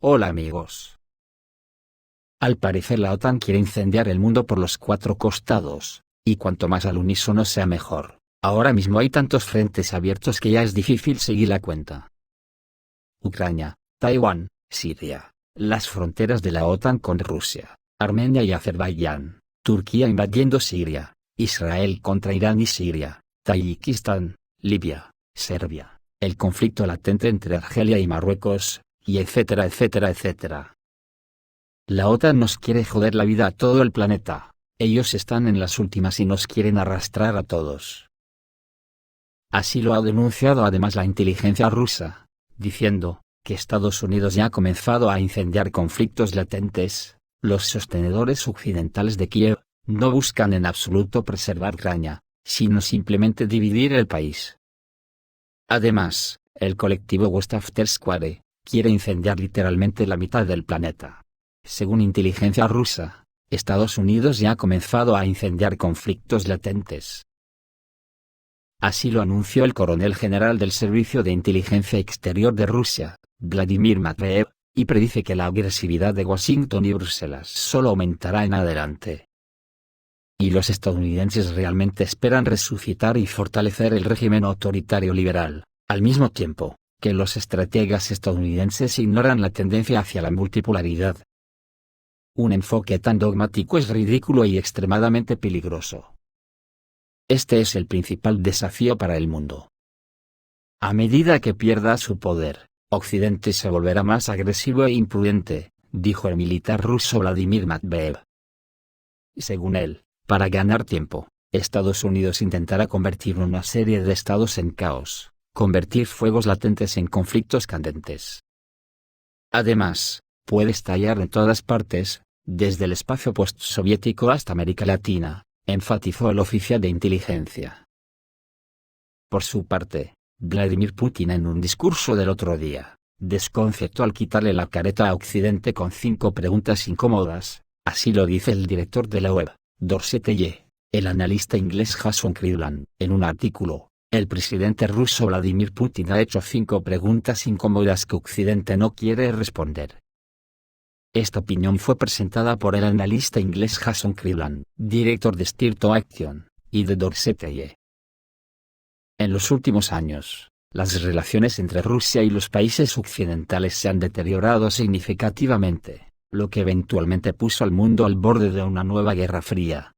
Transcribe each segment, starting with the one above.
Hola amigos. Al parecer la OTAN quiere incendiar el mundo por los 4 costados, y cuanto más al unísono sea mejor. Ahora mismo hay tantos frentes abiertos que ya es difícil seguir la cuenta. Ucrania, Taiwán, Siria, las fronteras de la OTAN con Rusia, Armenia y Azerbaiyán, Turquía invadiendo Siria, Israel contra Irán y Siria, Tayikistán, Libia, Serbia, el conflicto latente entre Argelia y Marruecos, y etcétera etcétera etcétera. La OTAN nos quiere joder la vida a todo el planeta, ellos están en las últimas y nos quieren arrastrar a todos. Así lo ha denunciado además la inteligencia rusa, diciendo que Estados Unidos ya ha comenzado a incendiar conflictos latentes. Los sostenedores occidentales de Kiev no buscan en absoluto preservar Ucrania, sino simplemente dividir el país. Además, el colectivo West After Square quiere incendiar literalmente la mitad del planeta. Según inteligencia rusa, Estados Unidos ya ha comenzado a incendiar conflictos latentes. Así lo anunció el coronel general del Servicio de Inteligencia Exterior de Rusia, Vladimir Matveev, y predice que la agresividad de Washington y Bruselas solo aumentará en adelante. Y los estadounidenses realmente esperan resucitar y fortalecer el régimen autoritario liberal, al mismo tiempo que los estrategas estadounidenses ignoran la tendencia hacia la multipolaridad. Un enfoque tan dogmático es ridículo y extremadamente peligroso. Este es el principal desafío para el mundo. A medida que pierda su poder, Occidente se volverá más agresivo e imprudente, dijo el militar ruso Vladimir Matveev. Según él, para ganar tiempo, Estados Unidos intentará convertir una serie de estados en caos, convertir fuegos latentes en conflictos candentes. Además, puede estallar en todas partes, desde el espacio postsoviético hasta América Latina, enfatizó el oficial de inteligencia. Por su parte, Vladimir Putin en un discurso del otro día, desconcertó al quitarle la careta a Occidente con 5 preguntas incómodas, así lo dice el director de la web, Dorsey, el analista inglés Jason Cleveland. En un artículo, el presidente ruso Vladimir Putin ha hecho 5 preguntas incómodas que Occidente no quiere responder. Esta opinión fue presentada por el analista inglés Jason Cleveland, director de Steer to Action, y de Dorsey. En los últimos años, las relaciones entre Rusia y los países occidentales se han deteriorado significativamente, lo que eventualmente puso al mundo al borde de una nueva guerra fría.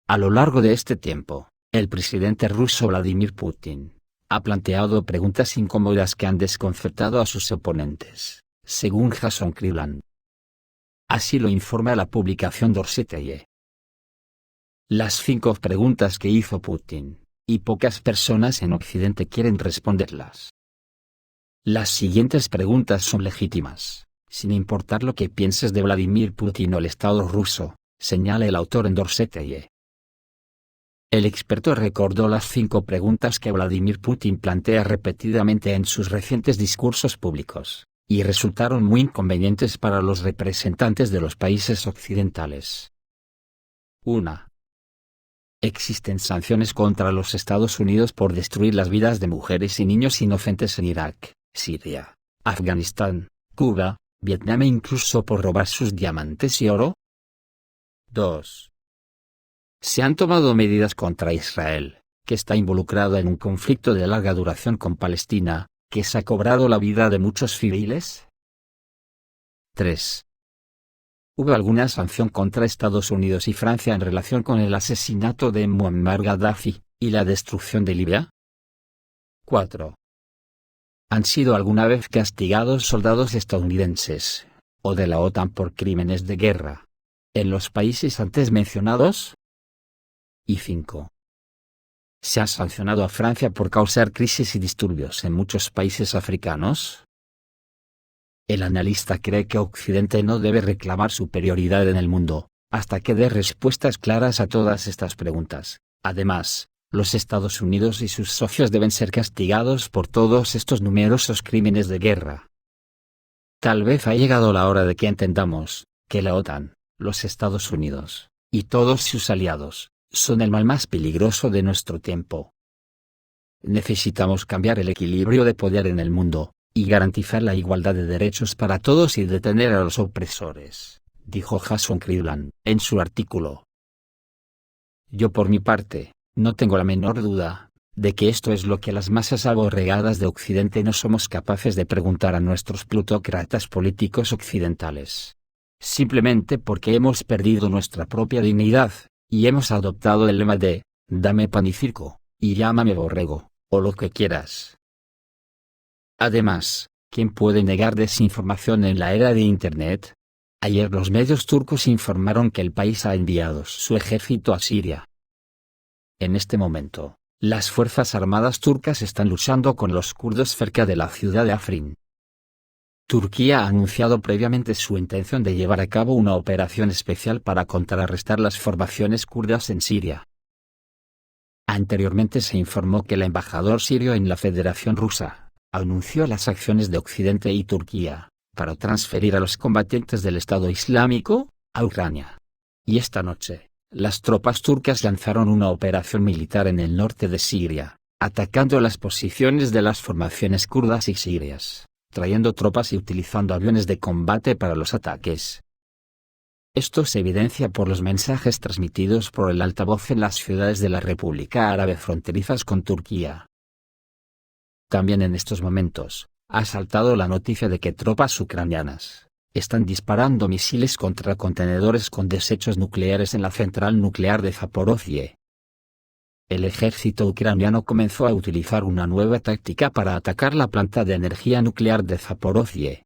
A lo largo de este tiempo, el presidente ruso Vladimir Putin ha planteado preguntas incómodas que han desconcertado a sus oponentes, según Jason Cleveland. Así lo informa la publicación Dorsey. Las 5 preguntas que hizo Putin, y pocas personas en Occidente quieren responderlas. Las siguientes preguntas son legítimas, sin importar lo que pienses de Vladimir Putin o el Estado ruso, señala el autor en Dorsey. El experto recordó las 5 preguntas que Vladimir Putin plantea repetidamente en sus recientes discursos públicos, y resultaron muy inconvenientes para los representantes de los países occidentales. 1. ¿Existen sanciones contra los Estados Unidos por destruir las vidas de mujeres y niños inocentes en Irak, Siria, Afganistán, Cuba, Vietnam e incluso por robar sus diamantes y oro? 2. ¿Se han tomado medidas contra Israel, que está involucrado en un conflicto de larga duración con Palestina, que se ha cobrado la vida de muchos civiles? 3. ¿Hubo alguna sanción contra Estados Unidos y Francia en relación con el asesinato de Muammar Gaddafi, y la destrucción de Libia? 4. ¿Han sido alguna vez castigados soldados estadounidenses, o de la OTAN por crímenes de guerra, en los países antes mencionados? Y 5. ¿Se ha sancionado a Francia por causar crisis y disturbios en muchos países africanos? El analista cree que Occidente no debe reclamar superioridad en el mundo, hasta que dé respuestas claras a todas estas preguntas. Además, los Estados Unidos y sus socios deben ser castigados por todos estos numerosos crímenes de guerra. Tal vez ha llegado la hora de que entendamos que la OTAN, los Estados Unidos, y todos sus aliados, son el mal más peligroso de nuestro tiempo. Necesitamos cambiar el equilibrio de poder en el mundo, y garantizar la igualdad de derechos para todos y detener a los opresores, dijo Jason Cleveland en su artículo. Yo por mi parte, no tengo la menor duda de que esto es lo que las masas aborregadas de Occidente no somos capaces de preguntar a nuestros plutócratas políticos occidentales. Simplemente porque hemos perdido nuestra propia dignidad, y hemos adoptado el lema de, dame pan y circo, y llámame borrego, o lo que quieras. Además, ¿quién puede negar desinformación en la era de Internet? Ayer los medios turcos informaron que el país ha enviado su ejército a Siria. En este momento, las fuerzas armadas turcas están luchando con los kurdos cerca de la ciudad de Afrin. Turquía ha anunciado previamente su intención de llevar a cabo una operación especial para contrarrestar las formaciones kurdas en Siria. Anteriormente se informó que el embajador sirio en la Federación Rusa anunció las acciones de Occidente y Turquía para transferir a los combatientes del Estado Islámico a Ucrania. Y esta noche, las tropas turcas lanzaron una operación militar en el norte de Siria, atacando las posiciones de las formaciones kurdas y sirias, trayendo tropas y utilizando aviones de combate para los ataques. Esto se evidencia por los mensajes transmitidos por el altavoz en las ciudades de la República Árabe fronterizas con Turquía. También en estos momentos, ha saltado la noticia de que tropas ucranianas están disparando misiles contra contenedores con desechos nucleares en la central nuclear de Zaporozhye. El ejército ucraniano comenzó a utilizar una nueva táctica para atacar la planta de energía nuclear de Zaporozhye.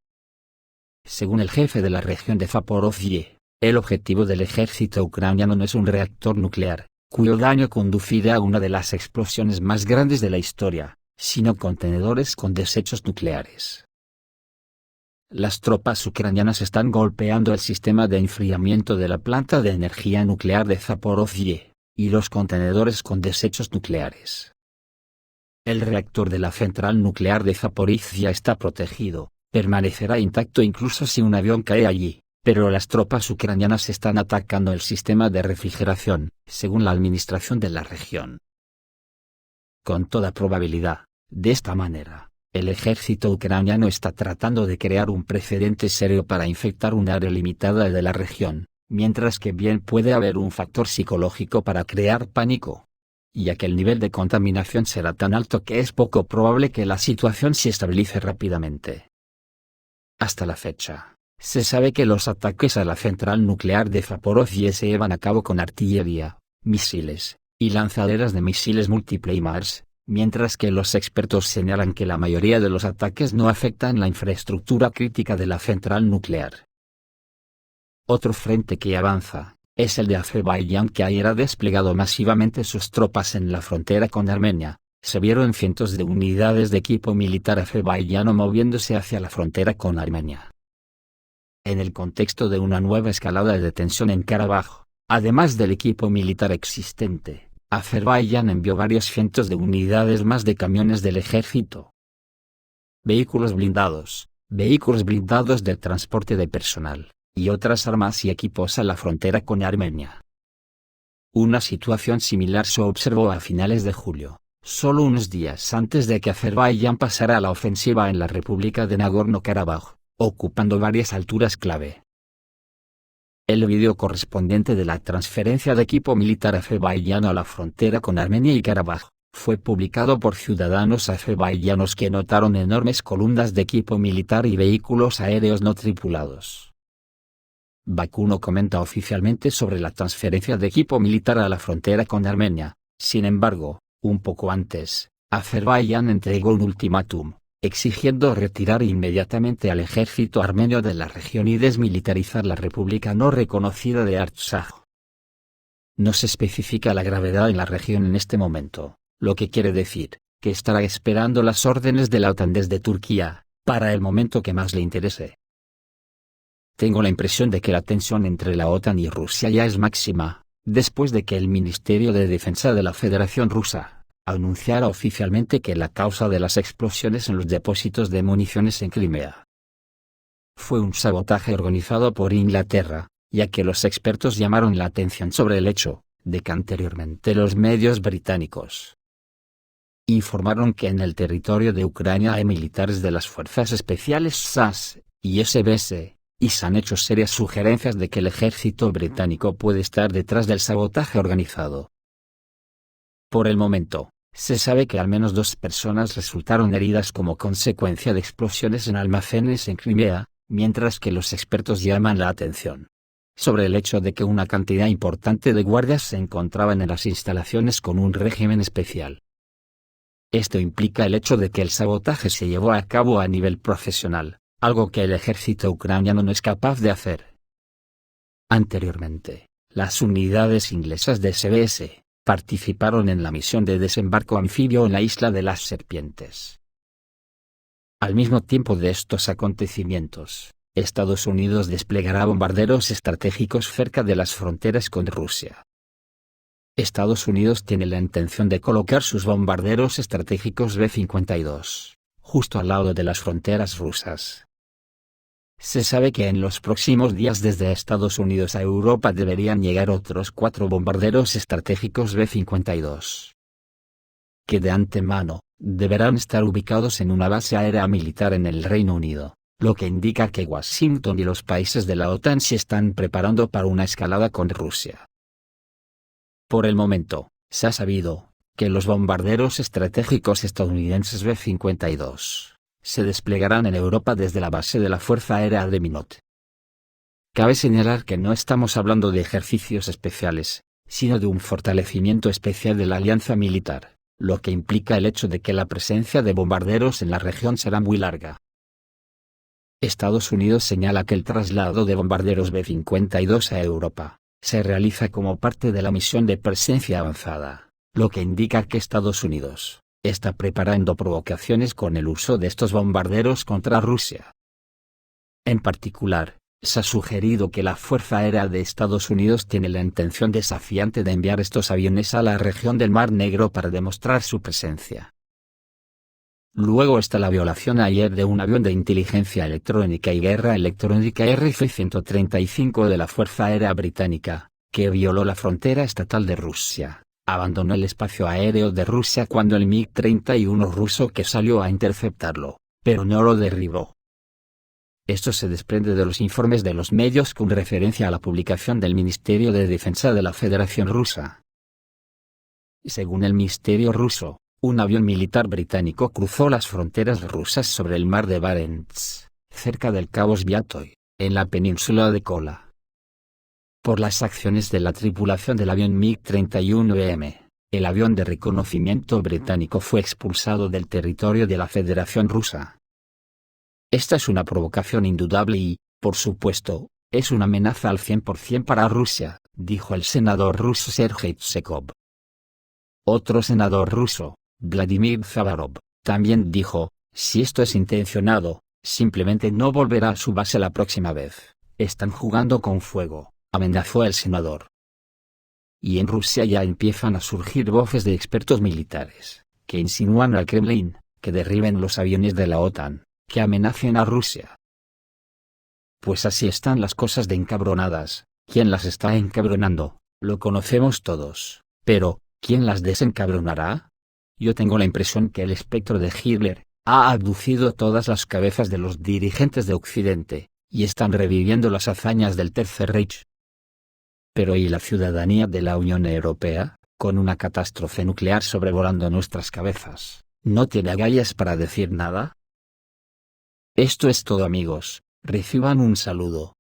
Según el jefe de la región de Zaporozhye, el objetivo del ejército ucraniano no es un reactor nuclear, cuyo daño conducirá a una de las explosiones más grandes de la historia, sino contenedores con desechos nucleares. Las tropas ucranianas están golpeando el sistema de enfriamiento de la planta de energía nuclear de Zaporozhye y los contenedores con desechos nucleares. El reactor de la central nuclear de Zaporizhia está protegido, permanecerá intacto incluso si un avión cae allí, pero las tropas ucranianas están atacando el sistema de refrigeración, según la administración de la región. Con toda probabilidad, de esta manera, el ejército ucraniano está tratando de crear un precedente serio para infectar un área limitada de la región, mientras que bien puede haber un factor psicológico para crear pánico, ya que el nivel de contaminación será tan alto que es poco probable que la situación se estabilice rápidamente. Hasta la fecha, se sabe que los ataques a la central nuclear de Zaporozhye se llevan a cabo con artillería, misiles, y lanzaderas de misiles múltiple HIMARS, mientras que los expertos señalan que la mayoría de los ataques no afectan la infraestructura crítica de la central nuclear. Otro frente que avanza es el de Azerbaiyán, que ayer ha desplegado masivamente sus tropas en la frontera con Armenia. Se vieron cientos de unidades de equipo militar azerbaiyano moviéndose hacia la frontera con Armenia. En el contexto de una nueva escalada de tensión en Karabaj, además del equipo militar existente, Azerbaiyán envió varios cientos de unidades más de camiones del ejército, vehículos blindados de transporte de personal, y otras armas y equipos a la frontera con Armenia. Una situación similar se observó a finales de julio, solo unos días antes de que Azerbaiyán pasara a la ofensiva en la República de Nagorno-Karabaj, ocupando varias alturas clave. El vídeo correspondiente de la transferencia de equipo militar azerbaiyano a la frontera con Armenia y Karabaj fue publicado por ciudadanos azerbaiyanos que notaron enormes columnas de equipo militar y vehículos aéreos no tripulados. Bakú no comenta oficialmente sobre la transferencia de equipo militar a la frontera con Armenia. Sin embargo, un poco antes, Azerbaiyán entregó un ultimátum, exigiendo retirar inmediatamente al ejército armenio de la región y desmilitarizar la república no reconocida de Artsaj. No se especifica la gravedad en la región en este momento, lo que quiere decir que estará esperando las órdenes de la OTAN desde Turquía, para el momento que más le interese. Tengo la impresión de que la tensión entre la OTAN y Rusia ya es máxima, después de que el Ministerio de Defensa de la Federación Rusa anunciara oficialmente que la causa de las explosiones en los depósitos de municiones en Crimea fue un sabotaje organizado por Inglaterra, ya que los expertos llamaron la atención sobre el hecho de que anteriormente los medios británicos informaron que en el territorio de Ucrania hay militares de las Fuerzas Especiales SAS y SBS, y se han hecho serias sugerencias de que el ejército británico puede estar detrás del sabotaje organizado. Por el momento, se sabe que al menos 2 personas resultaron heridas como consecuencia de explosiones en almacenes en Crimea, mientras que los expertos llaman la atención sobre el hecho de que una cantidad importante de guardias se encontraban en las instalaciones con un régimen especial. Esto implica el hecho de que el sabotaje se llevó a cabo a nivel profesional, algo que el ejército ucraniano no es capaz de hacer. Anteriormente, las unidades inglesas de SBS participaron en la misión de desembarco anfibio en la isla de las Serpientes. Al mismo tiempo de estos acontecimientos, Estados Unidos desplegará bombarderos estratégicos cerca de las fronteras con Rusia. Estados Unidos tiene la intención de colocar sus bombarderos estratégicos B-52, justo al lado de las fronteras rusas. Se sabe que en los próximos días desde Estados Unidos a Europa deberían llegar otros 4 bombarderos estratégicos B-52, que de antemano, deberán estar ubicados en una base aérea militar en el Reino Unido, lo que indica que Washington y los países de la OTAN se están preparando para una escalada con Rusia. Por el momento, se ha sabido que los bombarderos estratégicos estadounidenses B-52 se desplegarán en Europa desde la base de la Fuerza Aérea de Minot. Cabe señalar que no estamos hablando de ejercicios especiales, sino de un fortalecimiento especial de la alianza militar, lo que implica el hecho de que la presencia de bombarderos en la región será muy larga. Estados Unidos señala que el traslado de bombarderos B-52 a Europa se realiza como parte de la misión de presencia avanzada, lo que indica que Estados Unidos está preparando provocaciones con el uso de estos bombarderos contra Rusia. En particular, se ha sugerido que la Fuerza Aérea de Estados Unidos tiene la intención desafiante de enviar estos aviones a la región del Mar Negro para demostrar su presencia. Luego está la violación ayer de un avión de inteligencia electrónica y guerra electrónica RF-135 de la Fuerza Aérea Británica, que violó la frontera estatal de Rusia, abandonó el espacio aéreo de Rusia cuando el MiG-31 ruso que salió a interceptarlo, pero no lo derribó. Esto se desprende de los informes de los medios con referencia a la publicación del Ministerio de Defensa de la Federación Rusa. Según el Ministerio ruso, un avión militar británico cruzó las fronteras rusas sobre el mar de Barents, cerca del cabo Sviatoy, en la península de Kola. Por las acciones de la tripulación del avión MiG-31M, el avión de reconocimiento británico fue expulsado del territorio de la Federación Rusa. Esta es una provocación indudable y, por supuesto, es una amenaza al 100% para Rusia, dijo el senador ruso Sergei Tsekov. Otro senador ruso, Vladimir Zavarov, también dijo, si esto es intencionado, simplemente no volverá a su base la próxima vez. Están jugando con fuego, amenazó el senador. Y en Rusia ya empiezan a surgir voces de expertos militares, que insinúan al Kremlin, que derriben los aviones de la OTAN, que amenacen a Rusia. Pues así están las cosas de encabronadas. ¿Quién las está encabronando? Lo conocemos todos, pero, ¿quién las desencabronará? Yo tengo la impresión que el espectro de Hitler ha abducido todas las cabezas de los dirigentes de Occidente, y están reviviendo las hazañas del Tercer Reich. Pero ¿y la ciudadanía de la Unión Europea, con una catástrofe nuclear sobrevolando nuestras cabezas, no tiene agallas para decir nada? Esto es todo, amigos, reciban un saludo.